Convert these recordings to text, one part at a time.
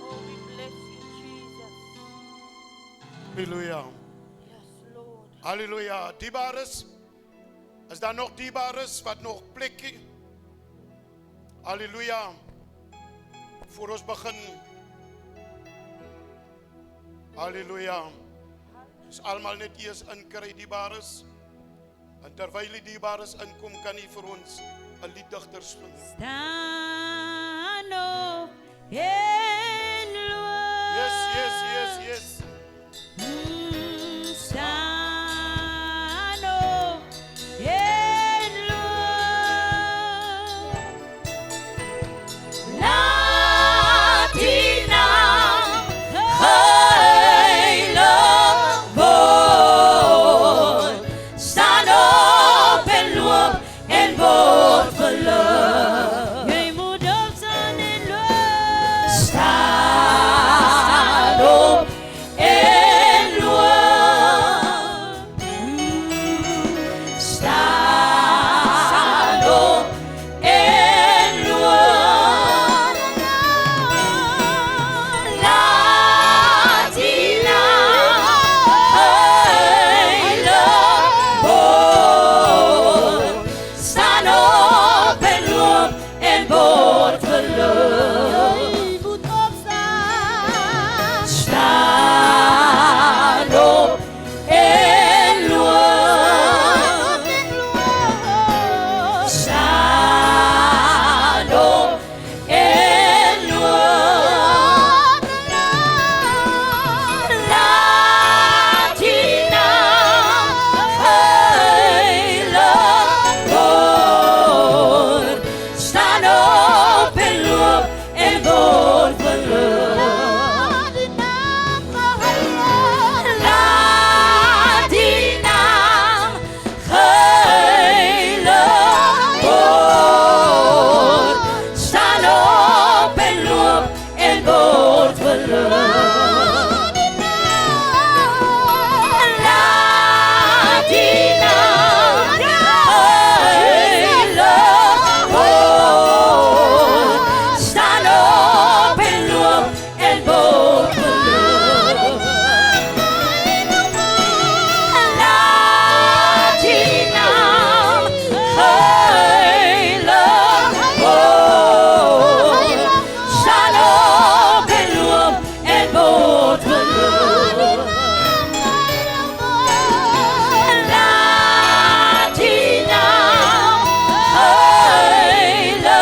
Oh, we bless you, Jesus. Halleluja. Yes, Lord. Halleluja. Diebares. Is daar nog diebares wat nog plekkie? Halleluja. Voor ons begin. Halleluja. Is almal net eers inkry diebares. En terwyl die diebares inkom, kan jy vir ons 'n lieddigter spring. Stand up and look. Yes. Stand up and look. Latina, heile woord. Stand up and look en word verlig. Jy moet opstaan en loop. Stand op en loop. Stand op en loop. Latina, heile woord. Staan op en loop en word verlig. Jy moet opstaan. Staan op en loop. Staan op en loop. Latina, heile woord. Staan op en loop en word verlig. Laat die naam heile woord. Staan op en loop en word verlig. Laat die naam heile woord. Staan op en loop en word verlig. Laat die naam heile woord. Staan op en loop en word verlig. Laat die naam heile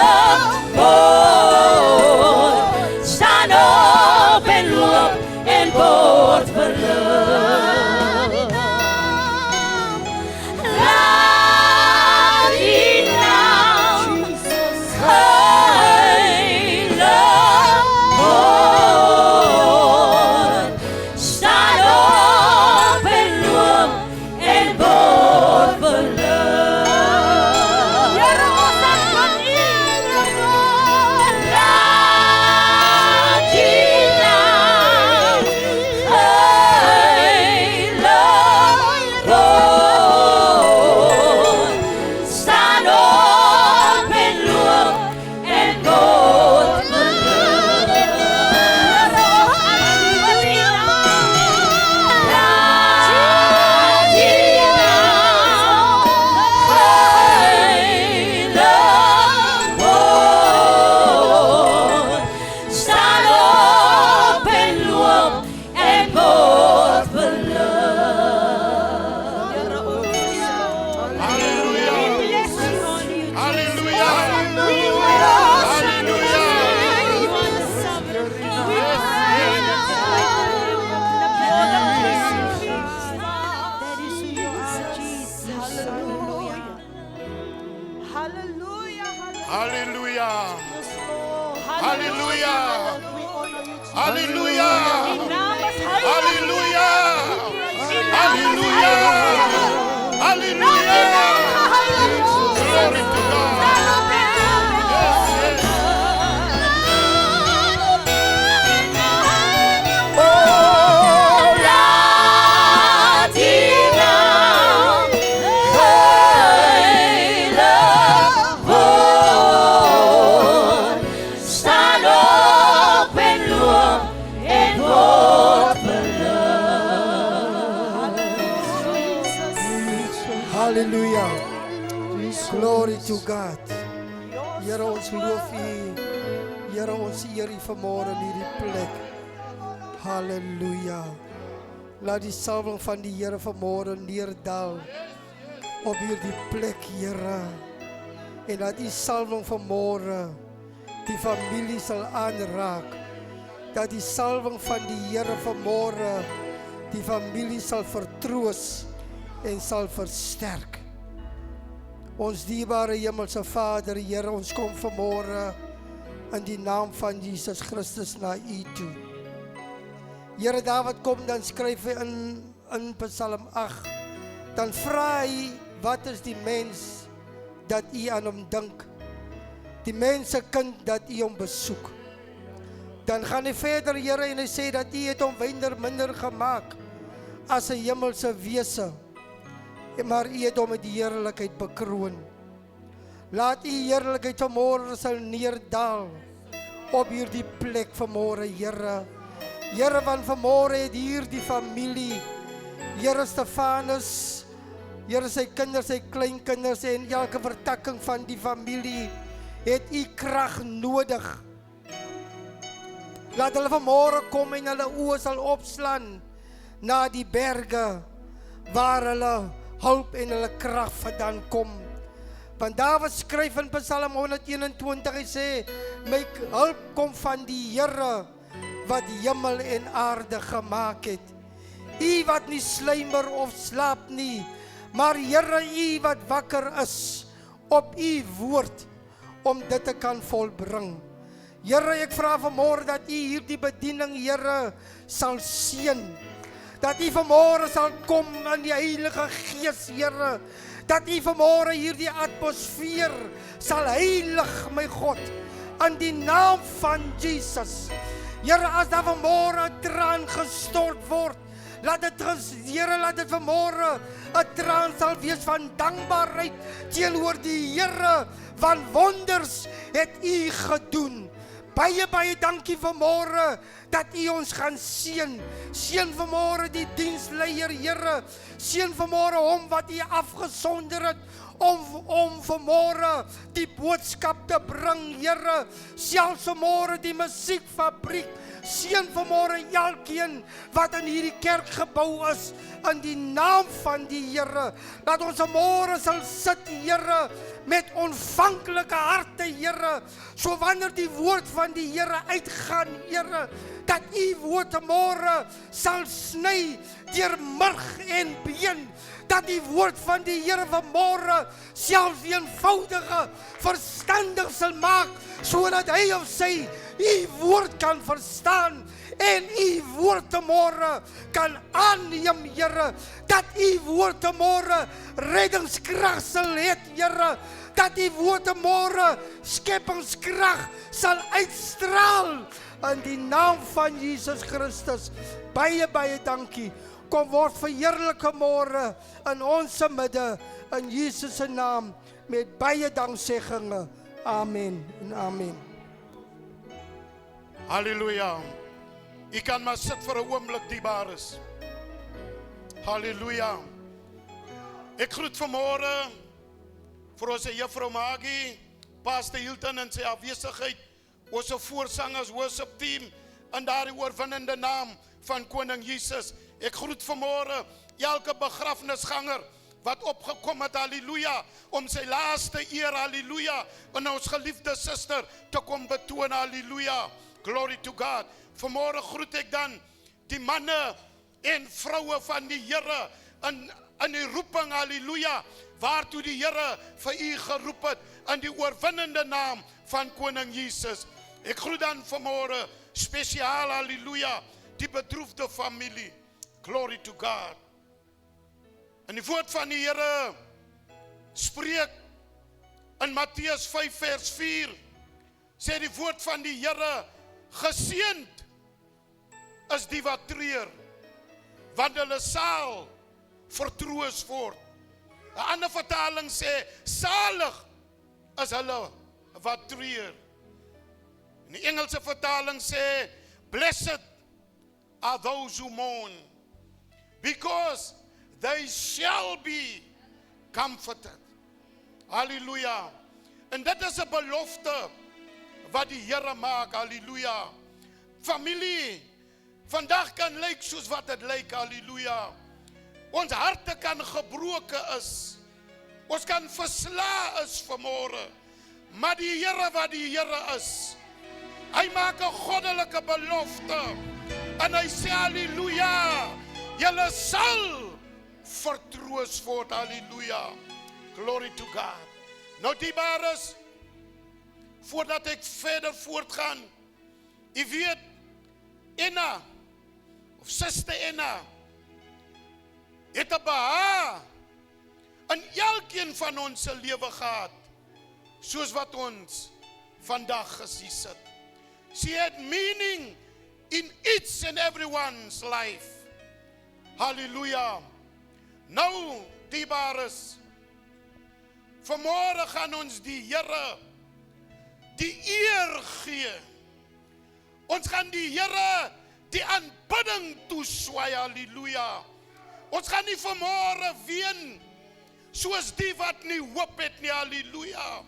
woord. Staan op en loop en word verlig. Laat die naam heile woord. Staan op en loop en word verlig. Laat die naam heile woord. Staan op en loop en word verlig. Laat die naam heile woord. Staan op en loop en word verlig. Halleluja. Halleluja. Halleluja. Halleluja. Halleluja. Halleluja. Halleluja. Halleluja. Glory to God. Laat die naam heile woord. to God. Here ons loof U. Here ons eer U vanmôre in hierdie plek. Halleluja. Laat die salwing van die Here vanmôre neerdal op hierdie plek, Here. En laat die salwing vanmôre die familie sal aanraak. Dat die salwing van die Here vanmôre die familie sal vertroos en sal versterk. Ons dierbare Hemelse Vader, Here, ons kom vanmôre in die naam van Jesus Christus na U toe. Here, daar wat kom, dan skryf hy in Psalm 8, dan vra hy, wat is die mens dat U aan hom dink? Die mense kind dat U hom besoek. Dan gaan hy verder, Here, en hy sê dat U het hom minder gemaak as 'n hemelse wese, maar U het hom met die heerlikheid bekroon. Laat U heerlikheid vanmôre sal neerdal op hierdie plek vanmôre, Here. Here, want vanmôre het hier die familie, Here Stefanus, Here sy kinders, sy kleinkinders en elke vertakking van die familie het U krag nodig. Laat hulle vanmôre kom en hulle oë sal opslaan na die berge waar hulle hulp en hulle krag vandaan kom. Want Dawid skryf in Psalm 121, hy sê, my hulp kom van die Here wat hemel en aarde gemaak het. U wat nie sluimer of slaap nie, maar Here, U wat wakker is op U woord om dit te kan volbring. Here, ek vra vanmôre dat U hierdie bediening, Here, sal seën. Dat U vanmôre sal kom in die Heilige Gees, Here. Dat U vanmôre hierdie atmosfeer sal heilig, my God, in die naam van Jesus. Here, as daar vanmôre 'n traan gestort word, laat dit, Here, laat dit vanmôre 'n traan sal wees van dankbaarheid teenoor die Here, want wonders het U gedoen. Baie dankie vanmôre dat U ons gaan seën. Seën vanmôre die diensleier, Here. Seën vanmôre hom wat U afgesonder het om vanmôre die boodskap te bring, Here. Selfs vanmôre die musiekfabriek. Seën vanmôre elkeen wat in hierdie kerk gebou is in die naam van die Here. Dat ons vanmôre sal sit, Here, met ontvanklike harte, Here. So wanneer die woord van die Here uitgaan, Here, dat U woord vanmôre sal sny deur murg en been. Dat die woord van die Here vanmôre selfs die eenvoudige verstandig sal maak, sodat hy of sy U woord kan verstaan en U woord vanmôre kan aanneem, Here. Dat U woord vanmôre reddingskrag sal hê, Here. Dat U woord vanmôre skepingskrag sal uitstraal in die naam van Jesus Christus. Baie dankie. Kom word verheerlik môre in ons midde in Jesus se naam met baie dankseggings. Amen en amen. Halleluja. U kan maar sit vir 'n oomblik, diebares. Halleluja. Ek groet vanmôre vir ons juffrou Maggie, Pastor Hilton in sy afwesigheid, ons voorsangers, worship team, in daardie oorwinnende naam van Koning Jesus. Ek groet vanmôre elke begrafnisganger wat opgekom het, halleluja, om sy laaste eer, halleluja, en ons geliefde suster te kom betoon, halleluja. Glory to God. Vanmôre groet ek dan die manne en vroue van die Here in die roeping, halleluja, waartoe die Here vir u geroep het, in die oorwinnende naam van Koning Jesus. Ek groet dan vanmôre spesiaal, halleluja, die bedroefde familie. Glory to God. En die woord van die Here spreek in Matteus 5 vers 4, sê die woord van die Here, geseënd is die wat treur, want hulle sal vertroos word. 'n ander vertaling sê, salig is hulle wat treur. En die Engelse vertaling sê, blessed are those who mourn, because they shall be comforted. Halleluja. En dit is 'n belofte wat die Here maak. Halleluja. Familie, vandag kan lyk soos wat dit lyk. Halleluja. Ons harte kan gebroken is. Ons kan versla is vanmôre. Maar die Here wat die Here is, hy maak 'n goddelike belofte. En hy sê halleluja, julle sal vertroos word. Halleluja. Glory to God. Nou diebares, voordat ek verder voortgaan, u weet, Enna, of Suster Enna, het 'n behaag in elkeen van ons se lewe gehad, soos wat ons vandag gesien sit. She had meaning in each and everyone's life. Halleluja. Nou, diebares, vanmôre gaan ons die Here die eer gee. Ons gaan die Here die aanbidding toeswaai. Halleluja. Ons gaan nie vanmôre ween soos die wat nie hoop het nie. Halleluja.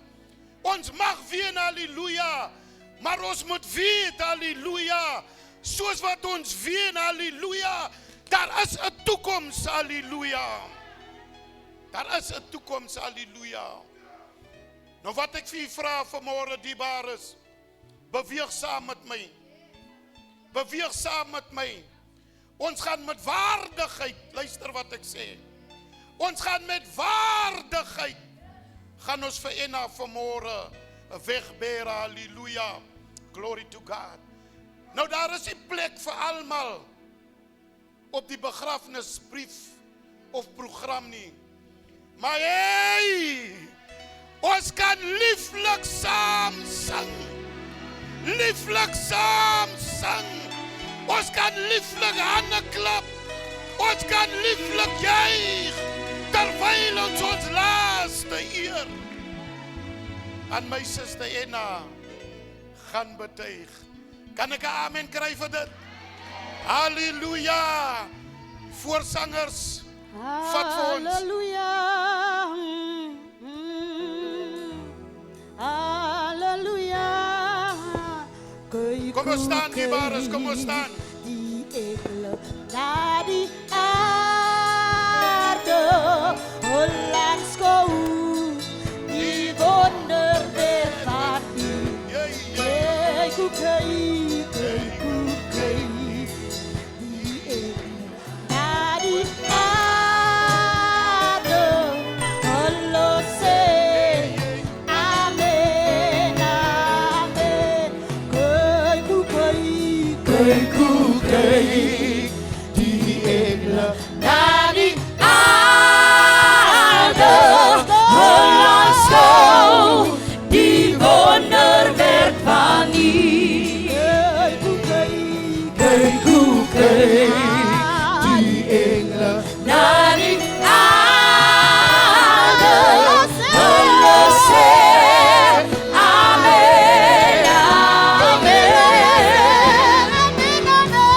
Ons mag ween, halleluja, maar ons moet weet, halleluja, soos wat ons ween, halleluja, daar is 'n toekoms. Halleluja. Daar is 'n toekoms. Halleluja. Nou wat ek vir u vra vanmôre, diebares, beweeg saam met my. Beweeg saam met my. Ons gaan met waardigheid, luister wat ek sê. Ons gaan met waardigheid, gaan ons vir Enna vanmôre wegbere. Halleluja. Glory to God. Nou daar is 'n plek vir almal op die begrafnisbrief of program nie. Maar hey, ons kan lieflik saam sing. Lieflik saam sing. Ons kan lieflik hande klap. Ons kan lieflik juig, terwyl ons laaste eer aan my suster Enna gaan betuig. Kan ek 'n amen kry vir dit? Halleluja. Voorsangers, vat vir ons. Halleluja. Halleluja. Kom ons staan, diebares, kom ons staan. Die engele na die aarde, Hollandskou, die wonderwerk van u. Kyk hoe kyk, kyk hoe kyk, die engele na die aarde, hallo sê, amen, amen. Kyk hoe kyk, kyk hoe kyk, die engele na die aarde, Hollandskou, die wonderwerk van u. Kyk hoe kyk, die engele na die aarde, hulle sê, amen, amen, amen, amen,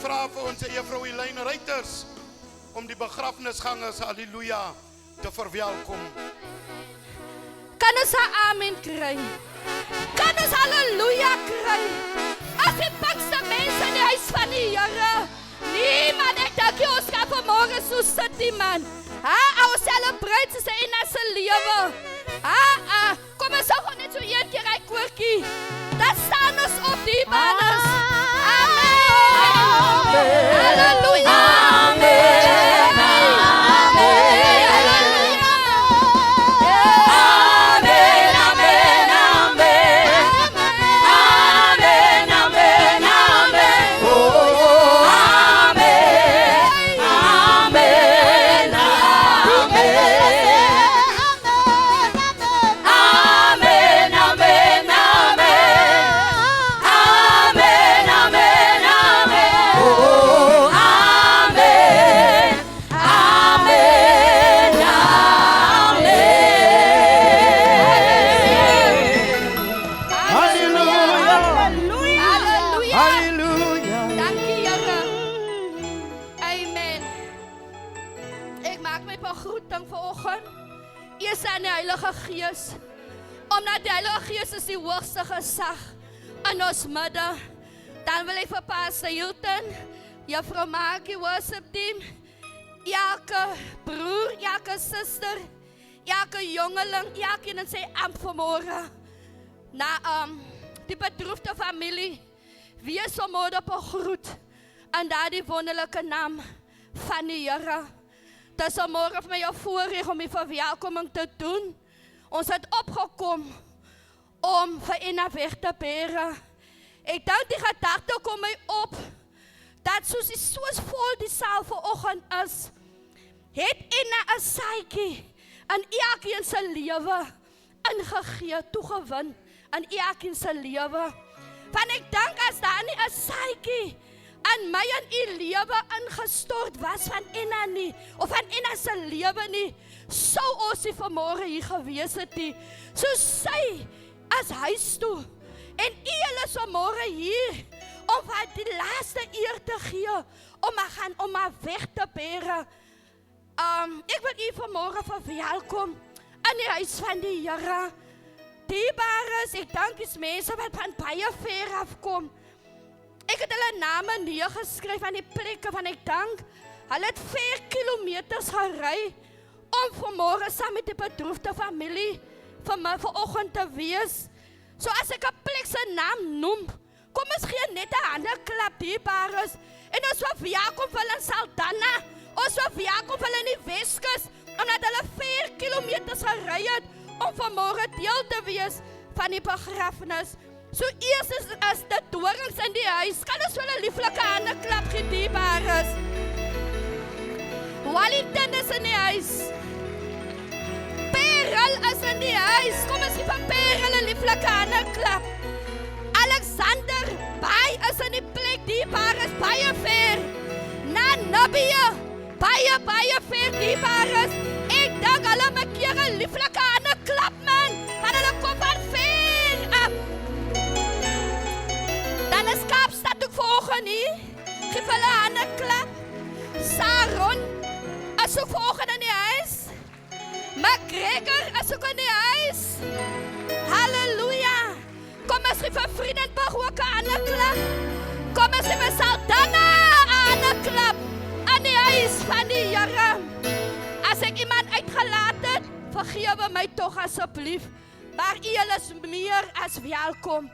vra vir ons juffrou Elaine Reuters om die begrafnisgangers, halleluja, te verwelkom. Kan ons 'n amen kry? Kan ons halleluja kry? As die pakste mense in die huis van die Here. Nee man, ek dink jy ons kan vanmorgen so sit die man. Our celebrate is in ons lewe. Kom ons sal net so een keer uit koortjie. Dan staan ons op die banners. Amen. Halleluja. Amen. Gees, omdat die Heilige Gees is die hoogste gesag in ons midde, dan wil ek vir Pastor Hilton, Juffrou Maggie worship team, elke broer, elke suster, elke jongeling, elkeen in sy ampt vanmorgen, na die bedroefde familie, wees vanmorgen op 'n groet, in daardie wonderlike naam van die Here. Dit is vanmorgen vir my 'n voorreg om die verwelkoming te doen. Ons het opgekom om vir Ina weg te bere. Ek dink die gedagte kom my op, dat soos vol die saal vanoggend is, het Ina 'n saadjie in elkeen se lewe ingegee, toegewin in elkeen se lewe. Want ek dink as daar nie 'n saadjie in my en u lewe ingestort was van Ina nie, of van Ina se lewe nie, sou ons nie vanmorgen hier gewees het nie. So sy as huis toe, en u is vanmorgen hier, om vir die laaste eer te gee, om haar weg te bere. Ek wil u vanmorgen verwelkom, in die huis van die Here. Dierbares, ek dank die mense wat van baie ver afkom. Ek het hulle name neergeskryf aan die plekke van ek dank. Hulle het 4 kilometers gery om vanmorgen saam met die bedroefde familie vanoggend te wees. So as ek 'n plek se naam noem, kom ons gee net 'n handeklap dierbares. En ons verwelkom hulle in Saldanha. Ons verwelkom hulle in die Weskus, omdat hulle 4 kilometers gery het om vanmorgen deel te wees van die begrafnis. So eers is dit dorings in die huis. Kan ons hulle lieflike hande klap gee, dierbares. Wellington is in die huis. Perel is in die huis. Kom ons gee vir Perel 'n lieflike hande klap. Alexander Bay is in die plek, dierbares, baie ver. Namibia, baie ver, dierbares. Ek dink hulle maak hier 'n lieflike hande klap, man. Want hulle kom van ver af. Dan is Kaapstad ook vanoggend hier. Geef hulle hande klap. Saron is ook vanoggend in die huis. McGregor is ook in die huis. Halleluja. Kom ons geef vir Friedenberg ook 'n hande klap. Kom ons geef vir Saldanha 'n hande klap. In die huis van die Here. As ek iemand uitgelaat het, vergewe my tog asseblief. Maar u is meer as welkom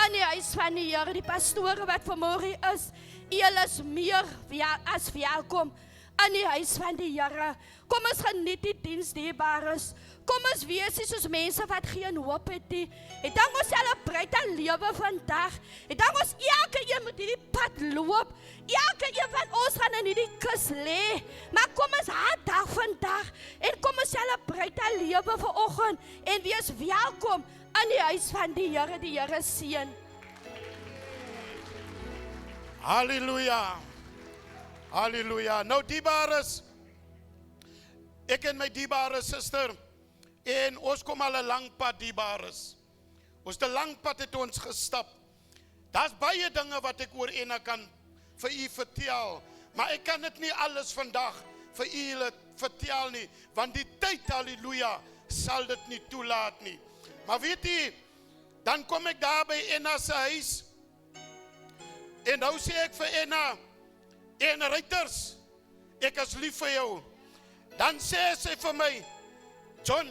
in die huis van die Here. Die pastore wat vanmorgen is, u is meer as welkom in die huis van die Here. Kom ons geniet die diens, dierbares. Kom ons wees nie soos mense wat geen hoop het nie. Ek dink ons celebrate 'n lewe vandag. Ek dink ons elke een moet hierdie pad loop. Elke een van ons gaan in hierdie kus lê. Maar kom ons haat dag vandag en kom ons celebrate 'n lewe vanoggend en wees welkom in die huis van die Here. Die Here seën. Halleluja. Halleluja. Nou dierbares, ek en my dierbare suster, en ons kom al 'n lang pad, dierbares. Ons 'n lang pad het ons gestap. Daar's baie dinge wat ek oor Ena kan vir u vertel. Maar ek kan dit nie alles vandag vir u vertel nie, want die tyd, halleluja, sal dit nie toelaat nie. Maar weet u, dan kom ek daar by Enna se huis, en nou sê ek vir Enna, en Reuters, ek is lief vir jou. Dan sê sy vir my, John,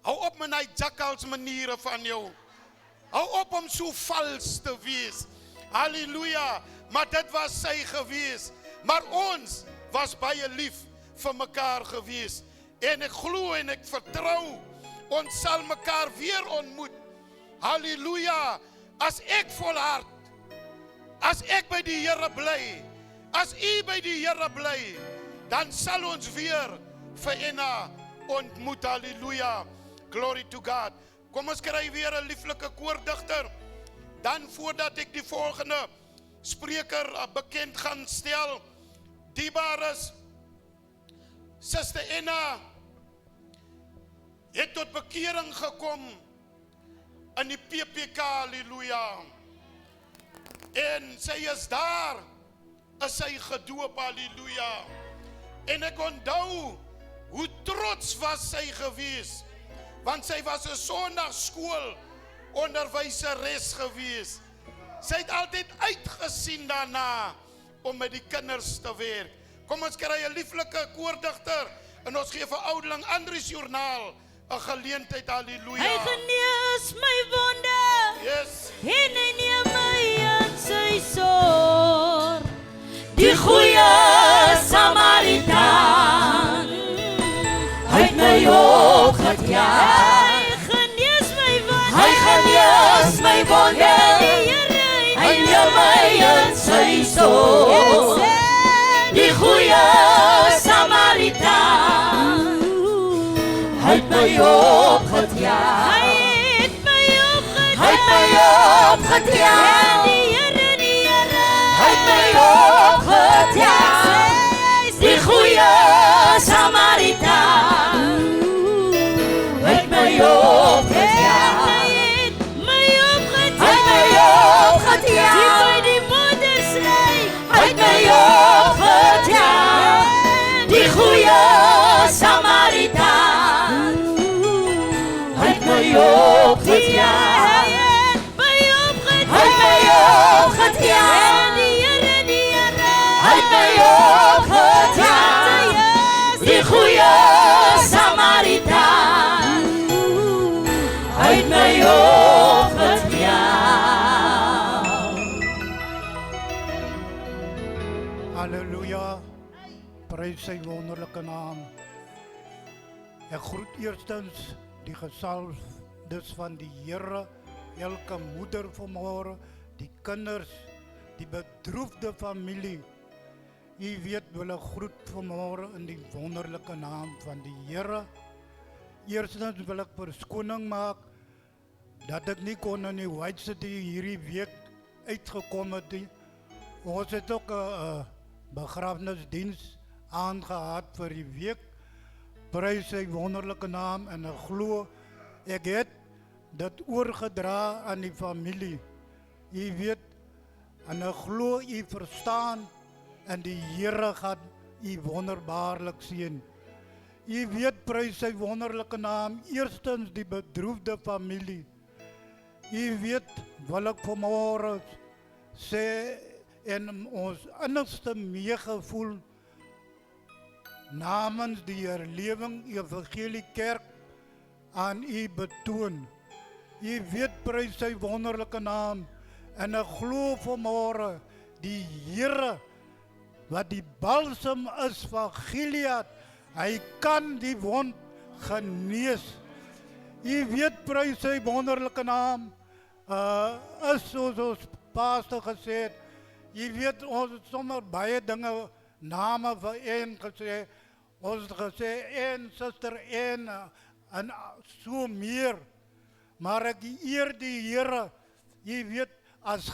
hou op met die jakkals maniere van jou. Hou op om so vals te wees. Halleluja, maar dit was sy gewees. Maar ons was baie lief vir mekaar gewees. En ek glo en ek vertrou, ons sal mekaar weer ontmoet. Halleluja, as ek volhard, as ek by die Here bly, as u by die Here bly, dan sal ons weer vir Enna ontmoet. Halleluja, glory to God. Kom ons kry weer 'n lieflike koordigter. Dan voordat ek die volgende spreker bekend gaan stel, dierbares, Suster Enna het tot bekering gekom in die PPK, halleluja. En sy is daar, is sy gedoop, halleluja. En ek onthou hoe trots was sy gewees, want sy was 'n Sondagskool onderwyseres gewees. Sy het altyd uitgesien daarna om met die kinders te werk. Kom ons kry 'n lieflike koordigter en ons gee vir oudeling Andries Joernaal 'n geleentheid, halleluja. Hy genees my wonde, Yes. en hy neem my in sy sorg. Die goeie Samaritaan, hy het my opgejaag. Hy genees my wonde, hy neem my in sy sorg. Die goeie Samaritaan, hy het my opgejaag. Hy het my opgejaag. Hy het my opgejaag. Die goeie Samaritaan, hy het my opgejaag. Die moeders lei, hy het my opgejaag. Die goeie Samaritaan, hy het my opgejaag. Hy het my opgejaag. Hy het my opgejaag. Die goeie Samaritaan, hy het my opgejaag. Halleluja, prys sy wonderlike naam. Ek groet eerstens die gesalfdes van die Here, elke moeder vanmôre, die kinders, die bedroefde familie. U weet wil ek groet vanmôre in die wonderlike naam van die Here. Eerstens wil ek verskoning maak dat ek nie kon in die White City hierdie week uitgekom het nie. Ons het ook 'n begrafnisdiens aangehad vir die week. Prys sy wonderlike naam en ek glo ek het dit oorgedra aan die familie. U weet en ek glo u verstaan en die Here gaan u wonderbaarlik seën. U weet prys sy wonderlike naam, eerstens die bedroefde familie. U weet wil ek vanmôre sê en ons innigste meegevoel namens die Herlewing Evangelie Kerk aan u betoon. U weet prys sy wonderlike naam en ek glo vanmôre die Here wat die balsem is van Gilead, hy kan die wond genees. U weet prys sy wonderlike naam, is soos ons pastor gesê het, jy weet ons het sommer baie dinge, name vir een gesê, ons het gesê een suster een en so meer, maar ek eer die Here, jy weet as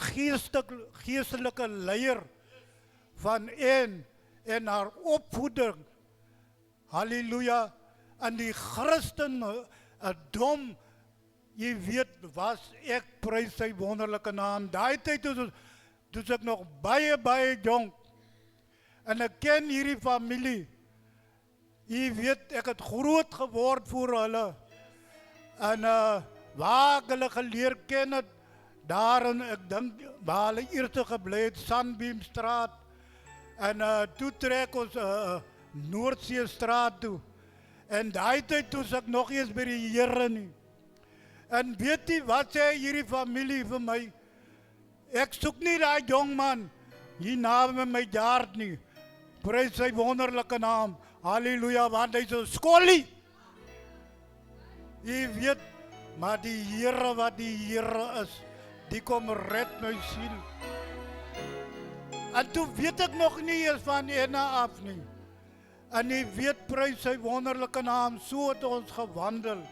geestelike leier van een en haar opvoeding, halleluja, en die Christendom, jy weet, was ek prys sy wonderlike naam. Daai tyd Toen ek nog baie jong. En ek ken hierdie familie. Jy weet, ek het groot geword voor hulle. En waar ek hulle geleer ken het, daarin, ek dink, waar hulle eerste gebly het, Sunbeamstraat. En toe trek ons Noordseestraat toe. En daai tyd toe ek nog eens by die Here nie. En weet jy wat sê hierdie familie vir my? Ek soek nie daai jong man hier naby my jaard nie. Prys sy wonderlike naam. Halleluja, want hy is 'n skollie. Jy weet, maar die Here wat die Here is, die kom red my siel. En toe weet ek nog nie eens van ena af nie. En jy weet, prys sy wonderlike naam, so het ons gewandel.